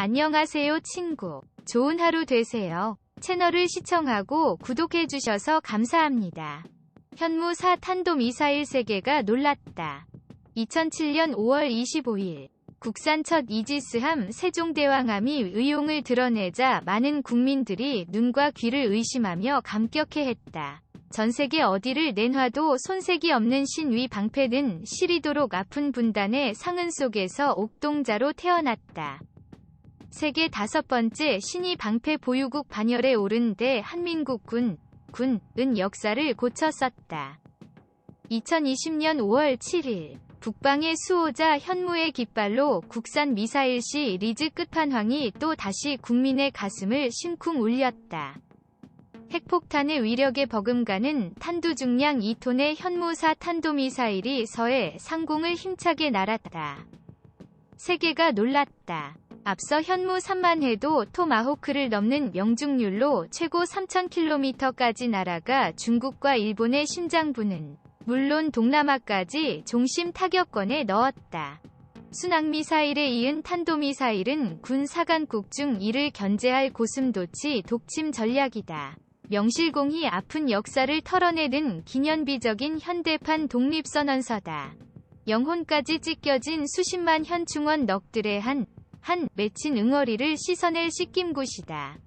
안녕하세요 친구. 좋은 하루 되세요. 채널을 시청하고 구독해주셔서 감사합니다. 현무 4탄도미사일 세계가 놀랐다. 2007년 5월 25일 국산 첫 이지스함 세종대왕함이 의용을 드러내자 많은 국민들이 눈과 귀를 의심하며 감격해했다. 전세계 어디를 내놔도 손색이 없는 신위 방패는 시리도록 아픈 분단의 상흔 속에서 옥동자로 태어났다. 세계 5번째 신위 방패 보유국 반열에 오른 대한민국 군은 역사를 고쳤었다. 2020년 5월 7일 북방의 수호자 현무의 깃발로 국산 미사일 시리즈 끝판왕이 또 다시 국민의 가슴을 심쿵 울렸다. 핵폭탄의 위력에 버금가는 탄두 중량 2톤의 현무4 탄도미사일이 서해 상공을 힘차게 날았다. 세계가 놀랐다. 앞서 현무 3만 해도 토마호크를 넘는 명중률로 최고 3,000km까지 날아가 중국과 일본의 심장부는 물론 동남아까지 종심 타격권에 넣었다. 순항미사일에 이은 탄도미사일은 군 사관국 중 이를 견제할 고슴도치 독침 전략이다. 명실공히 아픈 역사를 털어내는 기념비적인 현대판 독립선언서다. 영혼까지 찢겨진 수십만 현충원 넋들의 한 맺힌 응어리를 씻어낼 씻김굿이다.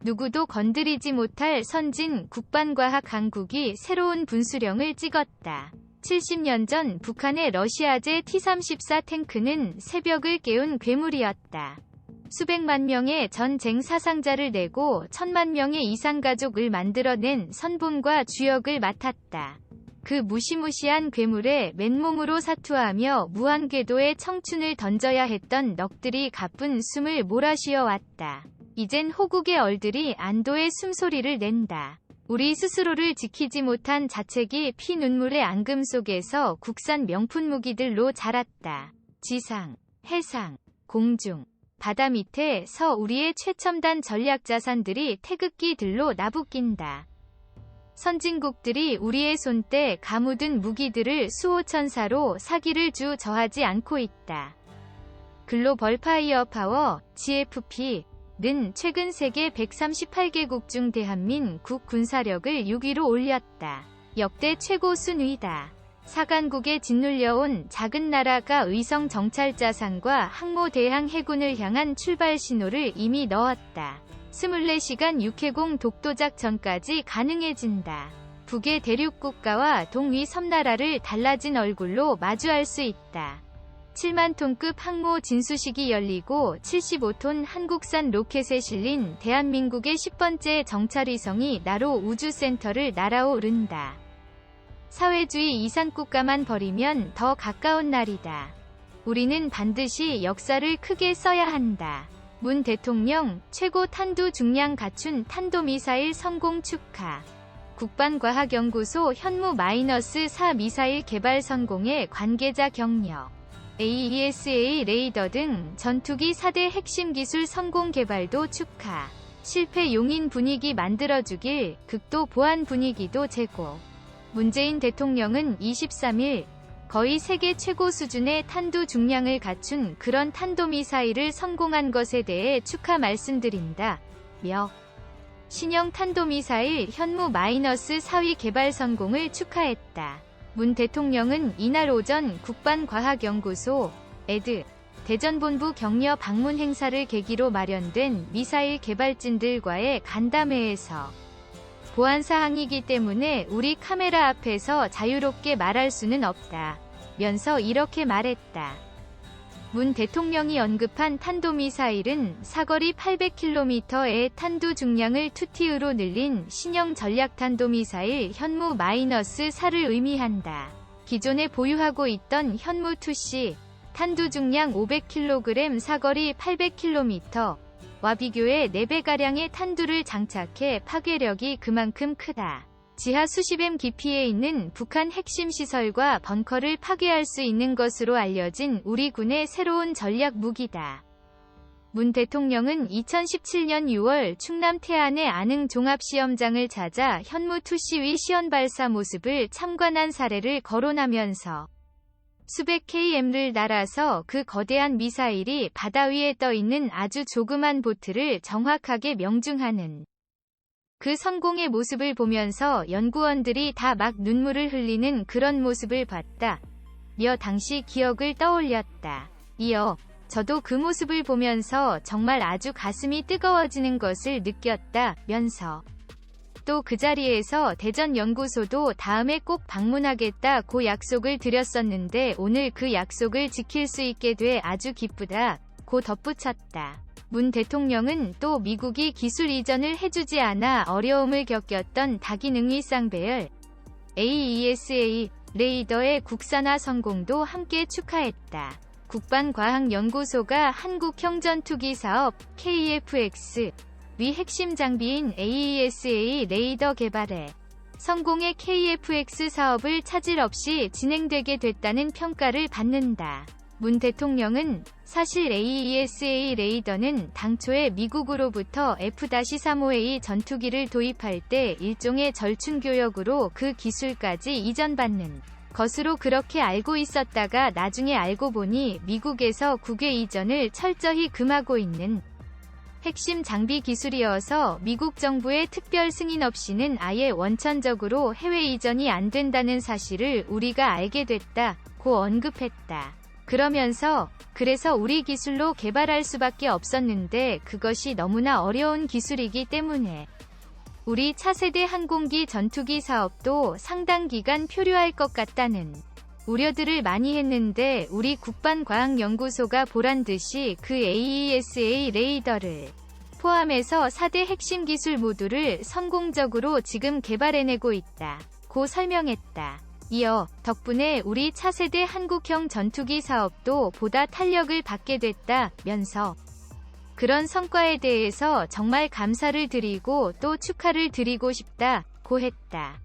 누구도 건드리지 못할 선진 국방과학 강국이 새로운 분수령을 찍었다. 70년 전 북한의 러시아제 T-34 탱크는 새벽을 깨운 괴물이었다. 수백만 명의 전쟁 사상자를 내고 1,000만 명의 이상 가족을 만들어낸 선봉과 주역을 맡았다. 그 무시무시한 괴물에 맨몸으로 사투하며 무한궤도의 청춘을 던져야 했던 넋들이 가쁜 숨을 몰아쉬어 왔다. 이젠 호국의 얼들이 안도의 숨소리를 낸다. 우리 스스로를 지키지 못한 자책이 피눈물의 앙금 속에서 국산 명품 무기들로 자랐다. 지상, 해상, 공중, 바다 밑에서 우리의 최첨단 전략 자산들이 태극기 들로 나부낀다. 선진국들이 우리의 손때 가묻은 무기들을 수호천사로 사기를 저하지 않고 있다. 글로벌 파이어 파워, GFP는 최근 세계 138개국 중 대한민국 군사력을 6위로 올렸다. 역대 최고 순위다. 사관국에 짓눌려온 작은 나라가 의성 정찰자산과 항모 대항 해군을 향한 출발 신호를 이미 넣었다. 24시간 육해공 독도작전까지 가능해진다. 북의 대륙국가와 동위 섬나라를 달라진 얼굴로 마주할 수 있다. 7만 톤급 항모 진수식이 열리고 75톤 한국산 로켓에 실린 대한민국의 10번째 정찰위성이 나로 우주센터를 날아오른다. 사회주의 이산국가만 버리면 더 가까운 날이다. 우리는 반드시 역사를 크게 써야 한다. 문 대통령 최고 탄두 중량 갖춘 탄도미사일 성공 축하. 국방과학연구소 현무-4 미사일 개발 성공에 관계자 격려. AESA 레이더 등 전투기 4대 핵심 기술 성공 개발도 축하. 실패 용인 분위기 만들어주길. 극도 보안 분위기도 제고. 문재인 대통령은 23일 거의 세계 최고 수준의 탄두 중량을 갖춘 그런 탄도미사일을 성공한 것에 대해 축하 말씀드린다. 신형 탄도미사일 현무-4위 개발 성공을 축하했다. 문 대통령은 이날 오전 국방과학연구소 대전본부 격려 방문 행사를 계기로 마련된 미사일 개발진들과의 간담회에서 보안사항이기 때문에 우리 카메라 앞에서 자유롭게 말할 수는 없다. 면서 이렇게 말했다. 문 대통령이 언급한 탄도미사일은 사거리 800km의 탄두 중량을 2T으로 늘린 신형 전략탄도미사일 현무-4를 의미한다. 기존에 보유하고 있던 현무2C 탄두 중량 500kg 사거리 800km 와 비교해 4배가량의 탄두를 장착해 파괴력이 그만큼 크다. 지하 수십 m 깊이에 있는 북한 핵심 시설과 벙커를 파괴할 수 있는 것으로 알려진 우리 군의 새로운 전략 무기다. 문 대통령은 2017년 6월 충남 태안의 안흥 종합시험장을 찾아 현무2C의 시연 발사 모습을 참관한 사례를 거론하면서 수백 km를 날아서 그 거대한 미사일이 바다 위에 떠 있는 아주 조그만 보트를 정확하게 명중하는 그 성공의 모습을 보면서 연구원들이 다 막 눈물을 흘리는 그런 모습을 봤다. 며 당시 기억을 떠올렸다. 이어 저도 그 모습을 보면서 정말 아주 가슴이 뜨거워지는 것을 느꼈다. 면서 또 그 자리에서 대전연구소도 다음에 꼭 방문하겠다고 약속을 드렸었는데 오늘 그 약속을 지킬 수 있게 돼 아주 기쁘다고 덧붙였다. 문 대통령은 또 미국이 기술 이전을 해주지 않아 어려움을 겪었던 다기능이 쌍배열 AESA 레이더의 국산화 성공도 함께 축하했다. 국방과학연구소가 한국형 전투기 사업 KF-X 위 핵심 장비인 AESA 레이더 개발에 성공의 KF-X 사업을 차질 없이 진행되게 됐다는 평가를 받는다. 문 대통령은 사실 AESA 레이더는 당초에 미국으로부터 F-35A 전투기를 도입할 때 일종의 절충교역으로 그 기술까지 이전받는 것으로 그렇게 알고 있었다가 나중에 알고 보니 미국에서 국외 이전을 철저히 금하고 있는 핵심 장비 기술이어서 미국 정부의 특별 승인 없이는 아예 원천적으로 해외 이전이 안 된다는 사실을 우리가 알게 됐다고 언급했다. 그러면서 그래서 우리 기술로 개발할 수밖에 없었는데 그것이 너무나 어려운 기술이기 때문에 우리 차세대 항공기 전투기 사업도 상당 기간 표류할 것 같다는 우려들을 많이 했는데 우리 국방과학연구소가 보란듯이 그 AESA 레이더를 포함해서 4대 핵심 기술 모두를 성공적으로 지금 개발해내고 있다고 설명했다. 이어 덕분에 우리 차세대 한국형 전투기 사업도 보다 탄력을 받게 됐다면서 그런 성과에 대해서 정말 감사를 드리고 또 축하를 드리고 싶다고 했다.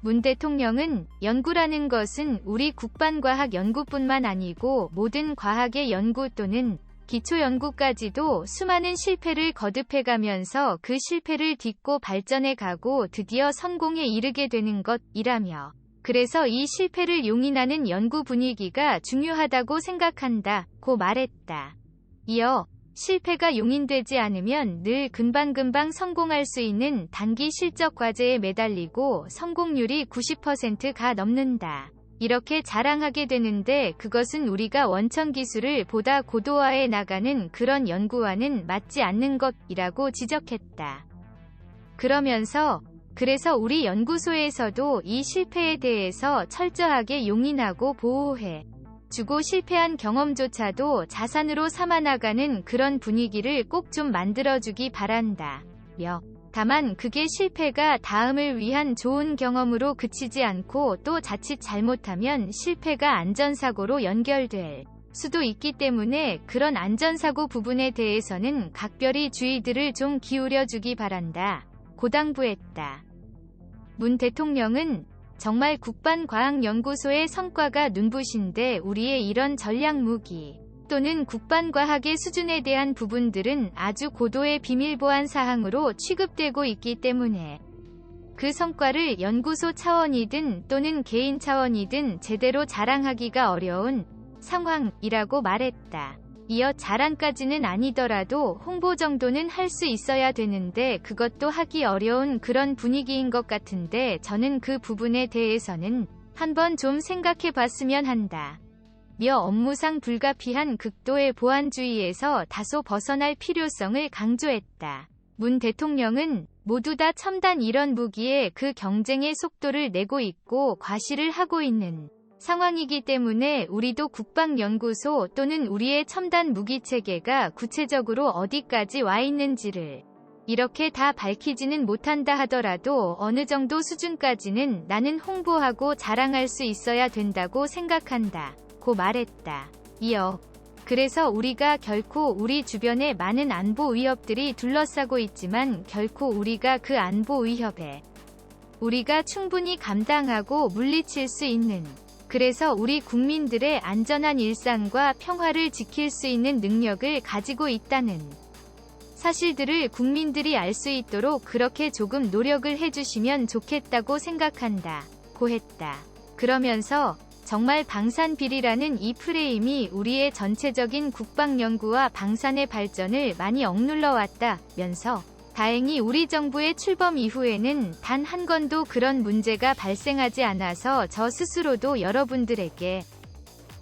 문 대통령은 연구라는 것은 우리 국방과학 연구뿐만 아니고 모든 과학의 연구 또는 기초연구까지도 수많은 실패를 거듭해가면서 그 실패를 딛고 발전해가고 드디어 성공에 이르게 되는 것이라며 그래서 이 실패를 용인하는 연구 분위기가 중요하다고 생각한다고 말했다. 이어 실패가 용인되지 않으면 늘 금방금방 성공할 수 있는 단기 실적 과제에 매달리고 성공률이 90%가 넘는다. 이렇게 자랑하게 되는데 그것은 우리가 원천 기술을 보다 고도화해 나가는 그런 연구와는 맞지 않는 것이라고 지적했다. 그러면서 그래서 우리 연구소에서도 이 실패에 대해서 철저하게 용인하고 보호해 주고 실패한 경험조차도 자산으로 삼아 나가는 그런 분위기를 꼭 좀 만들어주기 바란다. 며 다만 그게 실패가 다음을 위한 좋은 경험으로 그치지 않고 또 자칫 잘못하면 실패가 안전사고로 연결될 수도 있기 때문에 그런 안전사고 부분에 대해서는 각별히 주의들을 좀 기울여주기 바란다. 고 당부했다. 문 대통령은 정말 국방과학연구소의 성과가 눈부신데 우리의 이런 전략무기 또는 국방과학의 수준에 대한 부분들은 아주 고도의 비밀보안 사항으로 취급되고 있기 때문에 그 성과를 연구소 차원이든 또는 개인 차원이든 제대로 자랑하기가 어려운 상황이라고 말했다. 이어 자랑까지는 아니더라도 홍보 정도는 할 수 있어야 되는데 그것도 하기 어려운 그런 분위기인 것 같은데 저는 그 부분에 대해서는 한번 좀 생각해 봤으면 한다. 며 업무상 불가피한 극도의 보안주의에서 다소 벗어날 필요성을 강조했다. 문 대통령은 모두 다 첨단 이런 무기에 그 경쟁의 속도를 내고 있고 과시를 하고 있는 상황이기 때문에 우리도 국방연구소 또는 우리의 첨단 무기체계가 구체적으로 어디까지 와 있는지를 이렇게 다 밝히지는 못한다 하더라도 어느 정도 수준까지는 나는 홍보하고 자랑할 수 있어야 된다고 생각한다. 고 말했다. 이어 그래서 우리가 결코 우리 주변에 많은 안보 위협들이 둘러싸고 있지만 결코 우리가 그 안보 위협에 우리가 충분히 감당하고 물리칠 수 있는 그래서 우리 국민들의 안전한 일상과 평화를 지킬 수 있는 능력을 가지고 있다는 사실들을 국민들이 알 수 있도록 그렇게 조금 노력을 해주시면 좋겠다고 생각한다. 고 했다. 그러면서 정말 방산 비리라는 이 프레임이 우리의 전체적인 국방 연구와 방산의 발전을 많이 억눌러 왔다면서 다행히 우리 정부의 출범 이후에는 단 한 건도 그런 문제가 발생하지 않아서 저 스스로도 여러분들에게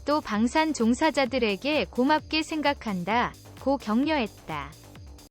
또 방산 종사자들에게 고맙게 생각한다 고 격려했다.